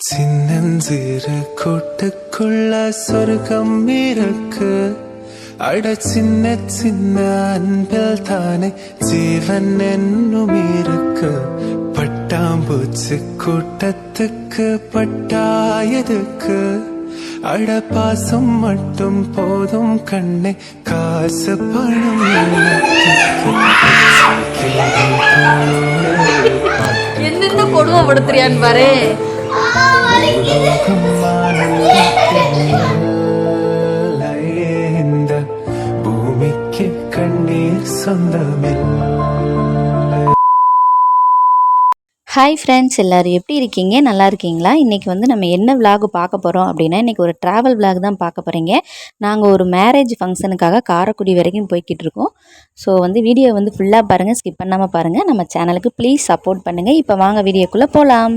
சின்னஞ்சிறு கூட்டுக்குள்ள சொர்க்கம் இருக்கு. அட சின்ன சின்ன அன்பில் தானே ஜீவன் என்னும் இருக்கு. பட்டாம்பூச்சி கூட்டத்துக்கு பட்டாயதுக்கு. அட பாசம் மட்டும் போதும் கண்ணே, காசு பணம் என்னென்ன கொடுமைப்படுத்துறியான்னு பாரு. இந்த பூமிக்கு கண்ணீர் சொந்தமில்லை. ஹாய் ஃப்ரெண்ட்ஸ், எல்லோரும் எப்படி இருக்கீங்க? நல்லா இருக்கீங்களா? இன்றைக்கி நம்ம என்ன விலாக் பார்க்க போகிறோம் அப்படின்னா, இன்றைக்கி ஒரு ட்ராவல் விலாக் தான் பார்க்க போகிறீங்க. நாங்கள் ஒரு மேரேஜ் ஃபங்க்ஷனுக்காக காரைக்குடி வரைக்கும் போய்கிட்டு இருக்கோம். ஸோ வீடியோ ஃபுல்லாக பாருங்கள், ஸ்கிப் பண்ணாமல் பாருங்கள். நம்ம சேனலுக்கு ப்ளீஸ் சப்போர்ட் பண்ணுங்கள். இப்போ வாங்க வீடியோக்குள்ளே போகலாம்.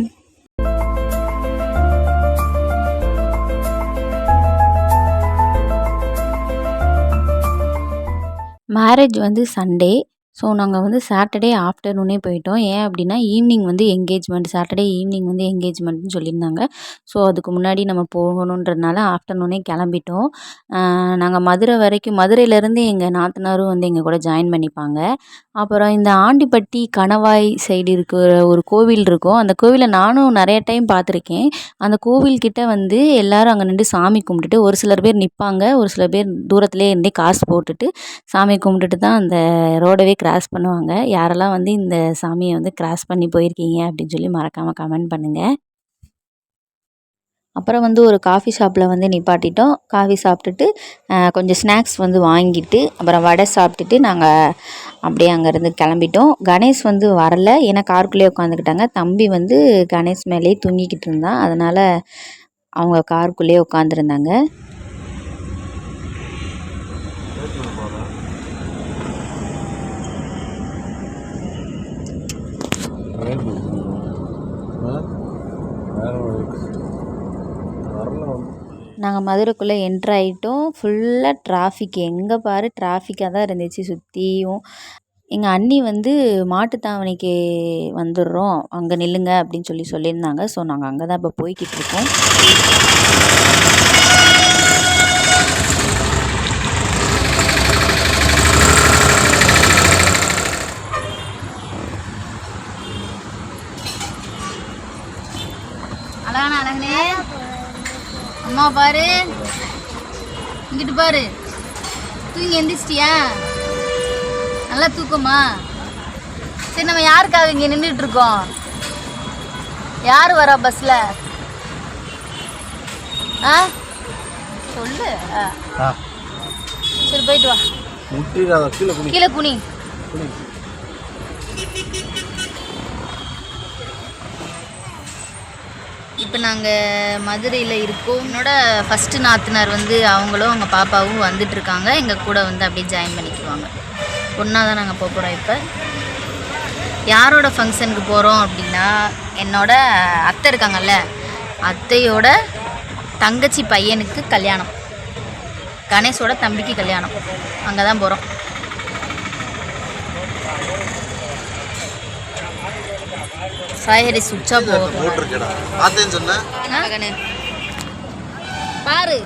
Marriage Sunday. ஸோ நாங்கள் சாட்டர்டே ஆஃப்டர்நூனே போயிட்டோம். ஏன் அப்படின்னா ஈவினிங் எங்கேஜ்மெண்ட், சாட்டர்டே ஈவினிங் எங்கேஜ்மெண்ட்னு சொல்லியிருந்தாங்க. ஸோ அதுக்கு முன்னாடி நம்ம போகணுன்றதுனால ஆஃப்டர்நூனே கிளம்பிட்டோம். நாங்கள் மதுரையிலேருந்து எங்கள் நாத்தனாரும் எங்கள் கூட ஜாயின் பண்ணிப்பாங்க. அப்புறம் இந்த ஆண்டிப்பட்டி கணவாய் சைடு இருக்கிற ஒரு கோவில் இருக்கும். அந்த கோவிலை நானும் நிறைய டைம் பார்த்துருக்கேன். அந்த கோவில்கிட்ட எல்லோரும் அங்கே நின்று சாமி கும்பிட்டுட்டு, ஒரு சிலர் பேர் நிற்பாங்க, ஒரு சில பேர் தூரத்துலேயே இருந்தே காசு போட்டுட்டு சாமி கும்பிட்டுட்டு தான் அந்த ரோடவே கிராஸ் பண்ணுவாங்க. யாரெல்லாம் இந்த சாமியை கிராஸ் பண்ணி போயிருக்கீங்க அப்படின்னு சொல்லி மறக்காமல் கமெண்ட் பண்ணுங்கள். அப்புறம் ஒரு காஃபி ஷாப்பில் நிப்பாட்டிட்டோம். காஃபி சாப்பிட்டுட்டு கொஞ்சம் ஸ்நாக்ஸ் வாங்கிட்டு, அப்புறம் வடை சாப்பிட்டுட்டு நாங்கள் அப்படியே அங்கேருந்து கிளம்பிட்டோம். கணேஷ் வரல, ஏன்னா காருக்குள்ளேயே உட்காந்துக்கிட்டாங்க. தம்பி கணேஷ் மேலேயே தூங்கிக்கிட்டு இருந்தான். அதனால் அவங்க காருக்குள்ளேயே உட்காந்துருந்தாங்க. நாங்கள் மதுரைக்குள்ளே என்ட்ரு ஆகிட்டோம். ஃபுல்லாக டிராஃபிக், எங்கே பாரு டிராஃபிக்காக தான் இருந்துச்சு சுற்றியும். எங்கள் அண்ணி மாட்டுத்தாவணிக்கு வந்துடுறோம், அங்கே நில்லுங்க அப்படின்னு சொல்லியிருந்தாங்க. ஸோ நாங்கள் அங்கே தான் இப்போ போய்கிட்டு இருக்கோம். அழகான அழகனே அம்மா பாரு, இங்கிட்டு பாரு. தூங்கி எந்திரிச்சிட்டியா? நல்லா தூக்கமா? சரி, நம்ம யாருக்காக இங்கே நின்றுட்டு இருக்கோம்? யார் வரா பஸ்ஸில்? ஆ சொல்லு. சரி போயிட்டு வா. கீழே குனி. இப்போ நாங்கள் மதுரையில் இருக்கோம். என்னோட ஃபஸ்ட்டு நாத்தனார் அவங்களும் அவங்க பாப்பாவும் வந்துட்டுருக்காங்க. எங்கள் கூட அப்படியே ஜாயின் பண்ணிக்குவாங்க. ஒன்றா தான் நாங்கள் போக போகிறோம். இப்போ யாரோட ஃபங்க்ஷனுக்கு போகிறோம் அப்படின்னா, என்னோட அத்தை இருக்காங்கல்ல, அத்தையோட தங்கச்சி பையனுக்கு கல்யாணம், கணேஷோட தம்பிக்கு கல்யாணம். அங்கே தான் போகிறோம். சாயரி சுச்சா பாரு.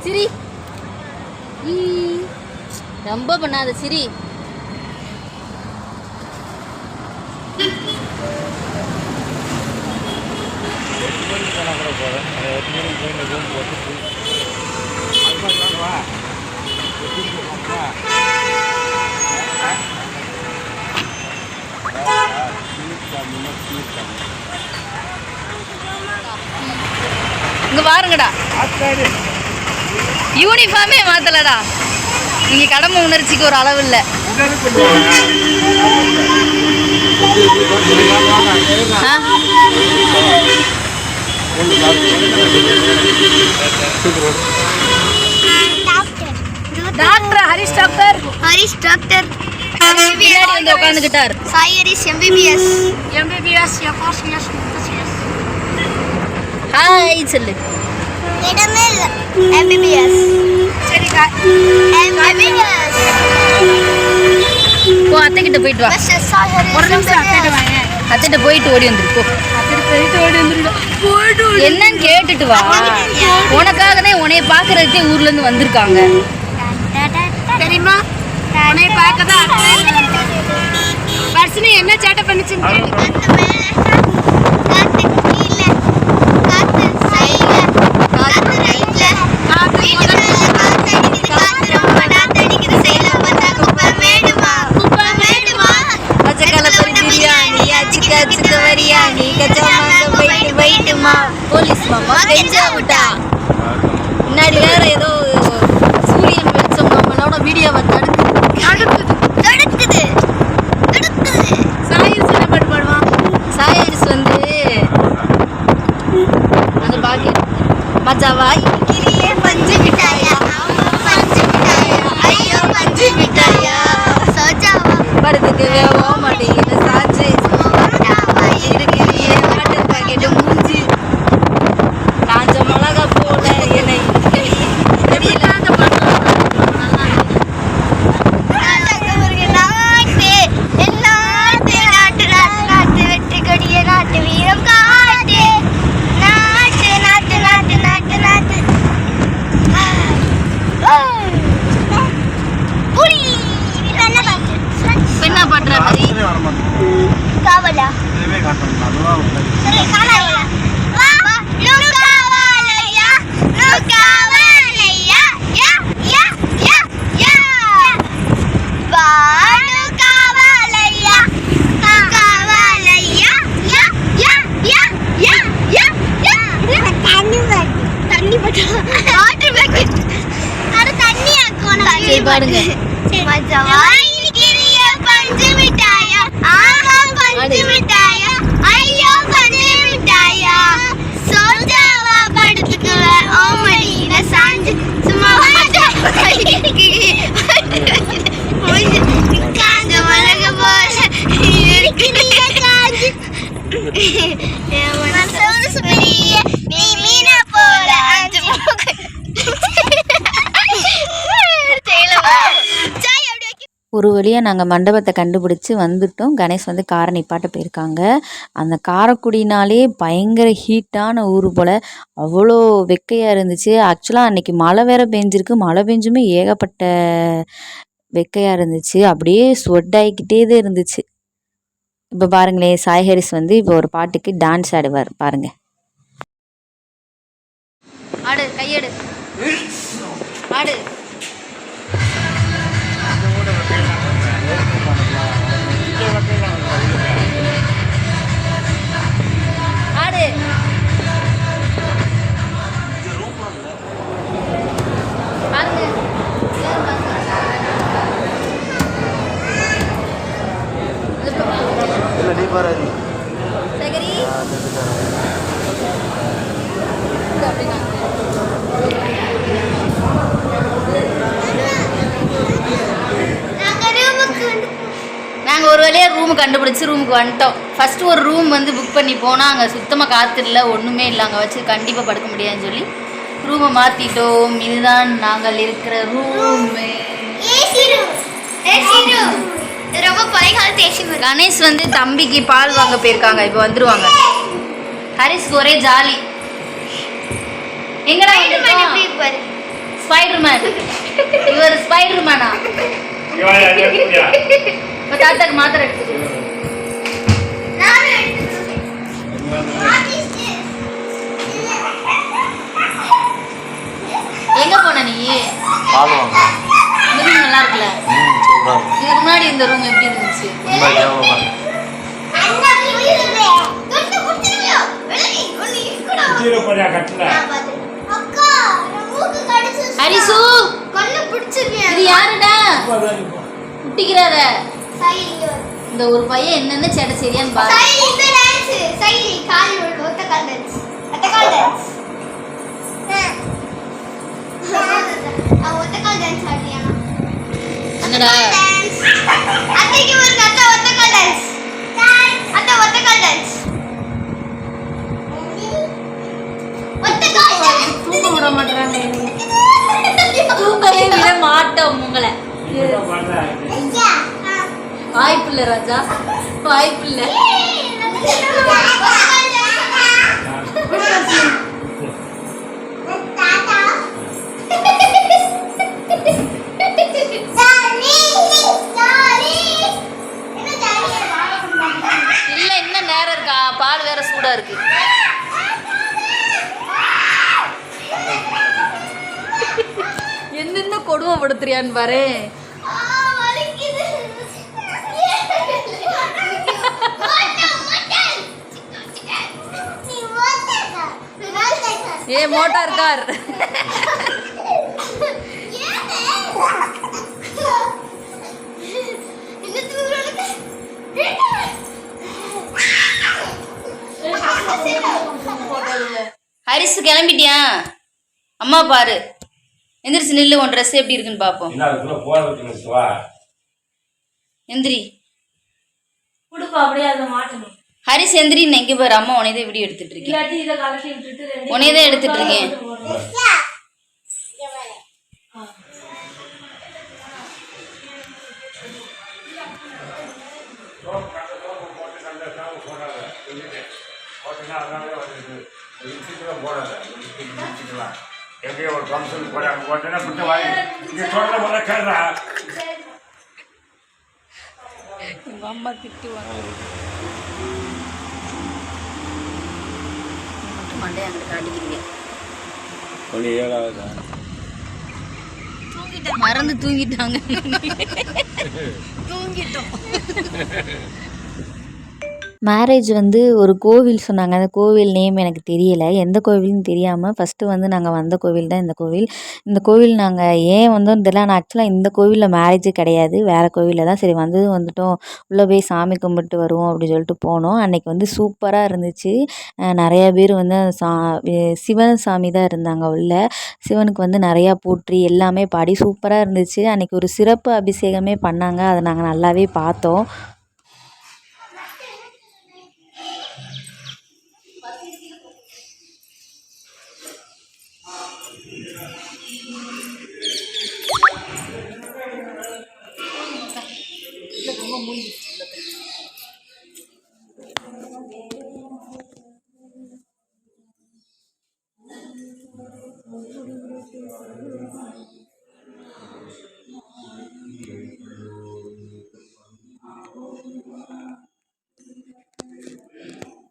சிரி, ரொம்ப பண்ணாத சிரி. இங்க பாருங்கடா, யூனிஃபார்மே மாத்தலடா. நீங்க கடமை உணர்ச்சிக்கு ஒரு அளவு இல்லை. டாக்டர் ஹரிஷ் டாக்டர் உட்காந்துக்கிட்டார். சாயரிஸ் எம்பிபிஎஸ் ஹாய் சொல்லு. இடமே இல்லை எம்பிபிஎஸ். சரிக்கா, எம்பிபிஎஸ். போ, அத்தைக்கிட்ட போயிட்டு வா. ஒரு நிமிஷம் அத்தைக்கிட்ட போயிட்டு ஓடி வந்துரு. போ, அத்தைக்கிட்ட போயிட்டு ஓடி வந்துரு. கேட்டுட்டு வா. உனக்காக தான் உன்னைய பார்க்கறதுக்கே ஊர்ல இருந்து வந்திருக்காங்க தெரியுமா? உன்னைய பார்க்க தான் வர்ஷினி என்ன சேட்டை பண்ணுச்சுன்னு கேளு. போலீஸ் மாமா கெஞ்சா விட்டா. முன்னாடி வேற ஏதோ சூரியன் வெளிச்சம் நம்மளோட வீடியோவை தடுக்குது. சாயரிஸ் என்ன பாட்டு பாடுவான்? சாயரிஸ் வந்து அந்த பாக்கியம் மஜாவா கிரியே பஞ்சு மிட்டாயா ஐயோ பஞ்சு மிட்டாயா சோஜாவா படுத்துக்கு வேவோ மாட்டேங்குது சாச்சு இருக்கிறியே வாட்டர் பாக்கெட்டு மூஞ்சி காஞ்ச மிளகா போல என்னை தெரியல. அந்த பாட்டு வெற்றி கொடிய நாட்டு வீரம் காட்டு நாட்டு நாட்டு நாட்டு நாட்டு நாட்டு என்ன பண்ற மாதிரி காவலா பாடுங்க பஞ்சு மிட்டாயா பஞ்சு மிட்டாயா ஐயோ பஞ்சு மிட்டாயா சோஜாவா படுத்துக்குவ ஓமடியில சாஞ்சு சும்மா காஞ்ச மிளகு போல நீ மீனா போல அஞ்சு ஒரு வழியாக நாங்கள் மண்டபத்தை கண்டுபிடிச்சி வந்துட்டோம். கணேஷ் வந்து காரை நிப்பாட்ட போயிருக்காங்க. அந்த காரைக்குடினாலே பயங்கர ஹீட்டான ஊர் போல் அவ்வளோ வெக்கையாக இருந்துச்சு. ஆக்சுவலாக அன்றைக்கி மழை வேறு பெஞ்சிருக்கு. மழை பெஞ்சுமே ஏகப்பட்ட வெக்கையாக இருந்துச்சு. அப்படியே ஸ்வெட் ஆகிக்கிட்டே தான் இருந்துச்சு. இப்போ பாருங்களேன், சாய் ஹரிஸ் வந்து இப்போ ஒரு பாட்டுக்கு டான்ஸ் ஆடுவார் பாருங்க. ஆடு கையெடு ஆடு ஆடு பாருங்க. சகரி நாங்கள் ஒரு வழியாக ரூமு கண்டுபிடிச்சி ரூமுக்கு வந்துட்டோம். ஃபஸ்ட்டு ஒரு ரூம் வந்து புக் பண்ணி போனால் அங்கே சுத்தமாக காற்று இல்லை, ஒன்றுமே இல்லை. அங்கே வச்சு கண்டிப்பாக படுக்க முடியாதுன்னு சொல்லி ரூமை மாற்றிட்டோம். இதுதான் நாங்கள் இருக்கிற ரூமு. ரொம்ப பழைய காலத்து ஏசி. கணேஷ் வந்து தம்பிக்கு பால் வாங்க போயிருக்காங்க, இப்போ வந்துருவாங்க. ஹரிஸ்க்கு ஒரே ஜாலி. எங்கடா ஸ்பைடர்மேன்? இவர் ஸ்பைடர்மேனா? இப்போ தாத்தாக்கு மாத்திரை எடுத்துக்கோ. எங்க போன நீ? இந்த ரூம் நல்லா இருக்குல்ல? இதுக்கு முன்னாடி இந்த ரூம் எப்படி இருந்துச்சு? ஹரிசு இது யாருடா குட்டிக்கிறார? இந்த ஒரு பையன் என்னென்ன சேட்டை சரியான்னு பாரு. என்னடா தூங்க விட மாட்டேறாங்க. தூங்கவே விட மாட்டோம் உங்களை. வாய்ப்பில்லை ராஜா, வாய்ப்பில்லை. என்னென்ன கொடுமைப்படுத்துறியான்னு பாரு. ஏ மோட்டார் கார். ஹரிசு கிளம்பிட்டியா? அம்மா பாரு, எந்திரிச்சு நில்லு. உன் ட்ரெஸ் எப்படி இருக்குன்னு பாப்போம். எந்திரி. ஹரிஸ் எந்திரி. எங்க பாரு, அம்மா உனையதான் வீடியோ எடுத்துட்டு இருக்கேன். உனையதான் எடுத்துட்டு இருக்கேன். எங்க அம்மா திட்டுவாங்க. மண்டையை அங்கிட்டு காட்டிக்கிறீங்க. மறந்து தூங்கிட்டாங்க. தூங்கிட்டோம். மேரேஜ் வந்து ஒரு கோவில் சொன்னாங்க. அந்த கோவில் நேம் எனக்கு தெரியலை, எந்த கோவில்னு தெரியாமல் ஃபஸ்ட்டு வந்து நாங்கள் வந்த கோவில் தான் இந்த கோவில். இந்த கோவில் நாங்கள் ஏன் வந்தோம்னு தெரியல. ஆனால் ஆக்சுவலாக இந்த கோவிலில் மேரேஜே கிடையாது, வேறு கோவிலில் தான். சரி வந்ததும் வந்துட்டோம், உள்ளே போய் சாமி கும்பிட்டு வருவோம் அப்படின்னு சொல்லிட்டு போனோம். அன்றைக்கி வந்து சூப்பராக இருந்துச்சு. நிறையா பேர் வந்து சிவன் சாமி தான் இருந்தாங்க உள்ளே. சிவனுக்கு வந்து நிறையா போற்றி எல்லாமே பாடி சூப்பராக இருந்துச்சு. அன்றைக்கி ஒரு சிறப்பு அபிஷேகமே பண்ணாங்க, அதை நாங்கள் நல்லாவே பார்த்தோம்.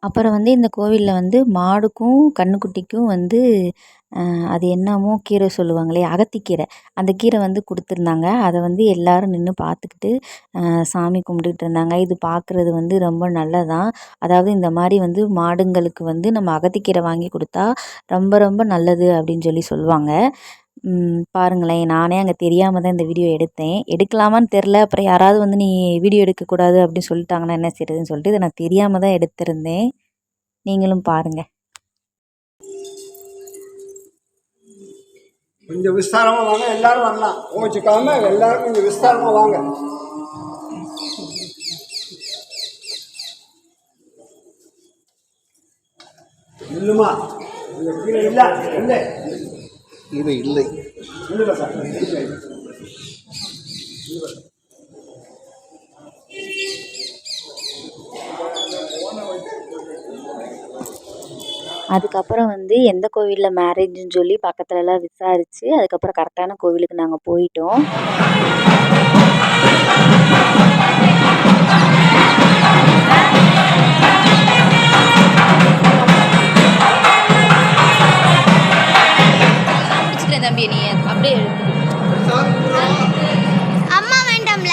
அப்புறம் வந்து இந்த கோவிலில் வந்து மாடுக்கும் கன்றுக்குட்டிக்கும் வந்து அது என்னமோ கீரை சொல்லுவாங்களே, அகத்திக்கீரை. அந்த கீரை வந்து கொடுத்துருந்தாங்க. அதை வந்து எல்லோரும் நின்று பார்த்துக்கிட்டு சாமி கும்பிட்டுட்டு இருந்தாங்க. இது பார்க்குறது வந்து ரொம்ப நல்லதான். அதாவது இந்த மாதிரி வந்து மாடுங்களுக்கு வந்து நம்ம அகத்திக்கீரை வாங்கி கொடுத்தா ரொம்ப ரொம்ப நல்லது அப்படின்னு சொல்லி சொல்லுவாங்க. பாருங்களேன், நானே அங்கே தெரியாமல் தான் இந்த வீடியோ எடுத்தேன். எடுக்கலாமான்னு தெரில. அப்புறம் யாராவது வந்து நீ வீடியோ எடுக்கக்கூடாது அப்படின்னு சொல்லிட்டாங்கன்னா என்ன செய்யறதுன்னு சொல்லிட்டு இதை நான் தெரியாமல் தான் எடுத்திருந்தேன். நீங்களும் பாருங்கள். கொஞ்சம் விஸ்தாரமாக வாங்க, எல்லாரும் வரலாம், கோச்சிக்காம எல்லாரும் கொஞ்சம் விஸ்தாரமாக வாங்க. இல்லைம்மா, கீழே இல்லை இல்லை கீழே இல்லை இல்லை சார். அதுக்கப்புறம் வந்து எந்த கோவிலில் மேரேஜ்னு சொல்லி பக்கத்துலலாம் விசாரித்து அதுக்கப்புறம் கரெக்டான கோவிலுக்கு நாங்கள் போயிட்டோம். தம்பி நீ அப்படியே அம்மா வேண்டாம்ல.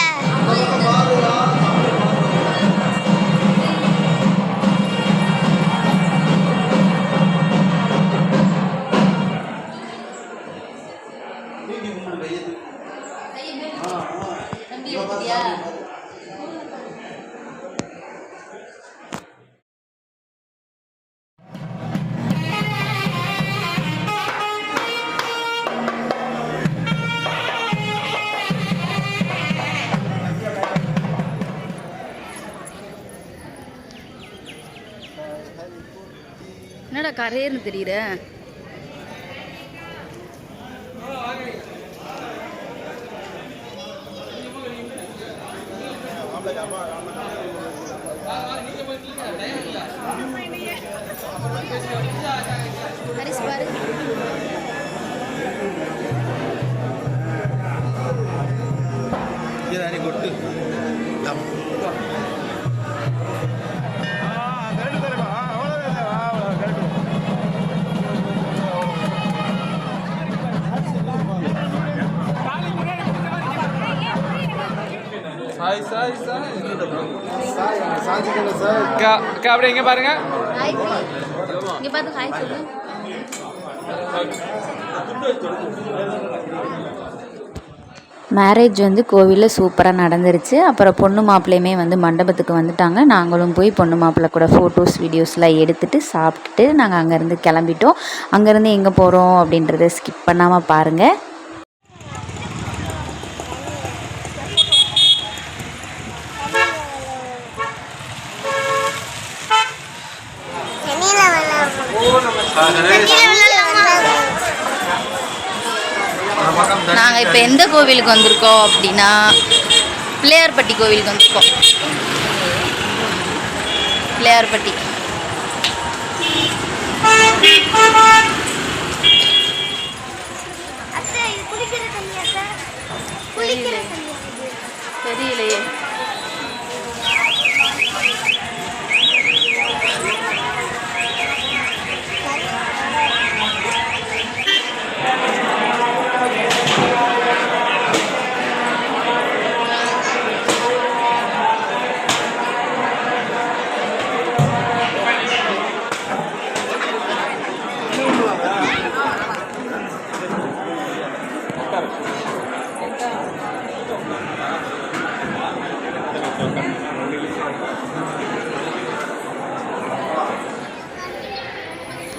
என்னடா கரையர்னு தெரியுற? ஹரிஸ் பாரு. கொட்டு அக்கா அக்கா அப்படியே இங்கே பாருங்க. இங்கே பார்த்து ஹாய் சொல்லு. மேரேஜ் வந்து கோவிலில் சூப்பராக நடந்துருச்சு. அப்புறம் பொண்ணு மாப்பிள்ளையுமே வந்து மண்டபத்துக்கு வந்துட்டாங்க. நாங்களும் போய் பொண்ணு மாப்பிள்ளை கூட ஃபோட்டோஸ் வீடியோஸ்லாம் எடுத்துகிட்டு சாப்பிட்டுட்டு நாங்கள் அங்கேருந்து கிளம்பிட்டோம். அங்கேருந்து எங்கே போகிறோம் அப்படின்றத ஸ்கிப் பண்ணாமல் பாருங்கள். நாங்கள் இப்போ எந்த கோவிலுக்கு வந்திருக்கோம் அப்படின்னா பிள்ளையார்பட்டி கோவிலுக்கு வந்திருக்கோம். பிள்ளையார்பட்டி தெரியலையே.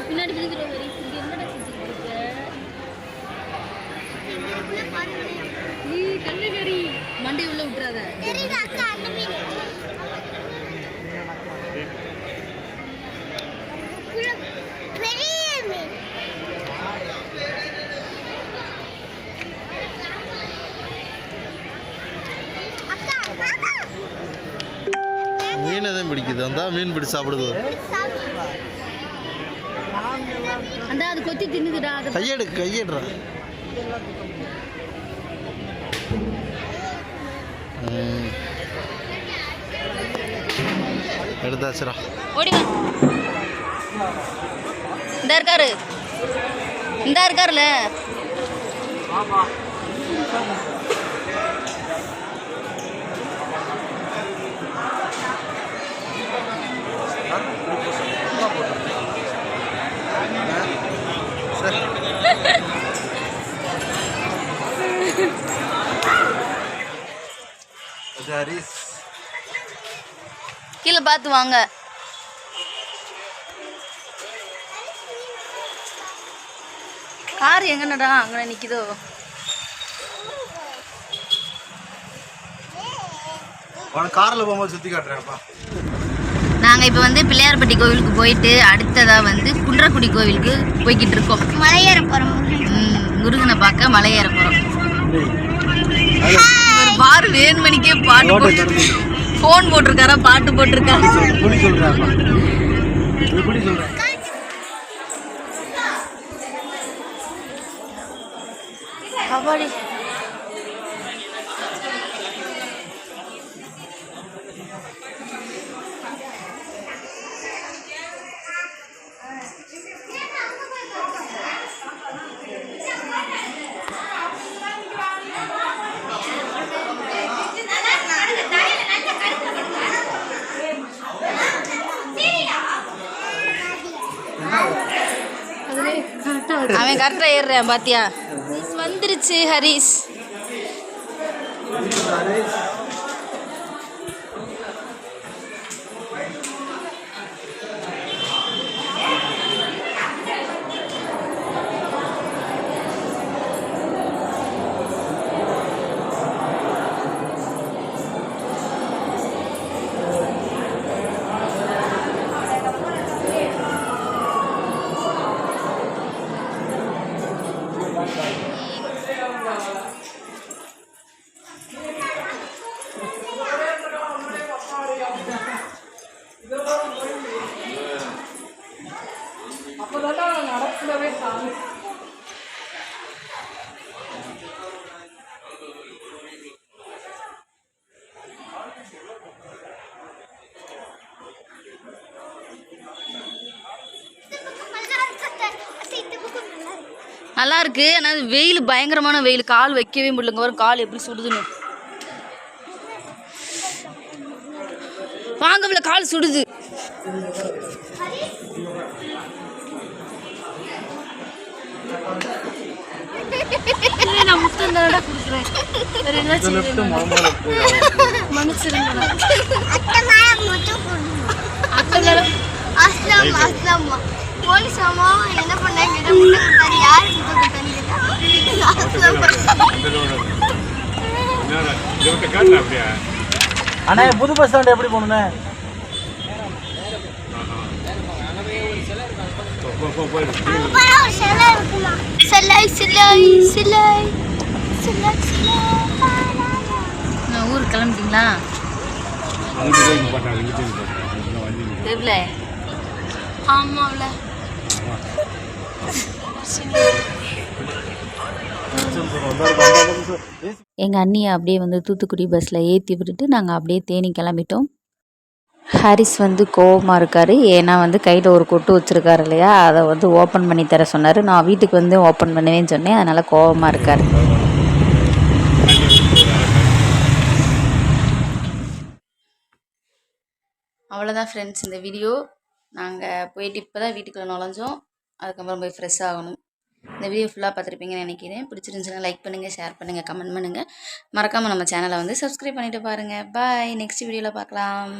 பின்னாடி நீ கண்ணு கறி மண்டை உள்ள விட்டுறாத. மீன் எதுவும் பிடிக்குது வந்தா மீன் பிடிச்சி சாப்பிடுது. அந்த அது கொத்தி தின்னுதுடா. கையெடுறா. எடுத்தாச்சுரா. ஓடிவா. இந்த இருக்காரு, இந்த இருக்காருல. கீழே பார்த்து வாங்க. கார் எங்கன்னடா அங்கே நிற்கிதோ. காரில் போகும்போது சுற்றி காட்டுறேன்ப்பா. நாங்கள் இப்போ வந்து பிள்ளையார்பட்டி கோவிலுக்கு போயிட்டு அடுத்ததாக வந்து குன்றக்குடி கோவிலுக்கு போய்கிட்டு இருக்கோம். மலையேற போகிறோம். முருகனை பார்க்க மலையேற போகிறோம். பாரு வேணுமணிக்கே பாட்டு போட்டு ஃபோன் போட்டிருக்காரா, பாட்டு போட்டிருக்காரு. கபாடி அவன் கரெக்டா ஏறுறான் பாத்தியா. வந்துருச்சு ஹரிஷ். நல்லா இருக்கு. ஆனால் வெயில் பயங்கரமான வெயில், கால் வைக்கவே முடியலங்க. வரும் கால் எப்படி சுடுதுன்னு. வாங்கவில்ல கால் சுடுது. நான் முத்தம் தானடா கொடுக்குறேன். வேற என்ன செய்யணும்? மன்னிச்சிருங்க. போலீஸ் அம்மா என்ன பண்ணாங்க? யாரு அண்ணா புது பஸ் ஸ்டாண்ட் எப்படி போகணுண்ணே? ஊருக்கு கிளம்பிட்டீங்களா? ஆமாம்ல. எங்கள் அண்ணியை அப்படியே வந்து தூத்துக்குடி பஸ்ஸில் ஏற்றி விட்டுட்டு நாங்கள் அப்படியே தேனி கிளம்பிட்டோம். ஹாரிஸ் வந்து கோவமாக இருக்கார். ஏன்னா வந்து கையில் ஒரு கொட்டு வச்சுருக்காரு இல்லையா, அதை வந்து ஓப்பன் பண்ணி தர சொன்னார். நான் வீட்டுக்கு வந்து ஓப்பன் பண்ணுவேன்னு சொன்னேன், அதனால் கோவமாக இருக்கார். அவ்வளோதான் ஃப்ரெண்ட்ஸ் இந்த வீடியோ. நாங்கள் போயிட்டு இப்போ தான் வீட்டுக்குள்ளே நுழைஞ்சோம். அதுக்கப்புறம் போய் ஃப்ரெஷ் ஆகணும். இந்த வீடியோ ஃபுல்லாக பார்த்துருப்பீங்கன்னு நினைக்கிறேன். பிடிச்சிருந்துச்சுன்னா லைக் பண்ணுங்கள், ஷேர் பண்ணுங்கள், கமெண்ட் பண்ணுங்கள். மறக்காமல் நம்ம சேனலை வந்து சப்ஸ்கிரைப் பண்ணிவிட்டு பாருங்கள். பாய். நெக்ஸ்ட் வீடியோவில் பார்க்கலாம்.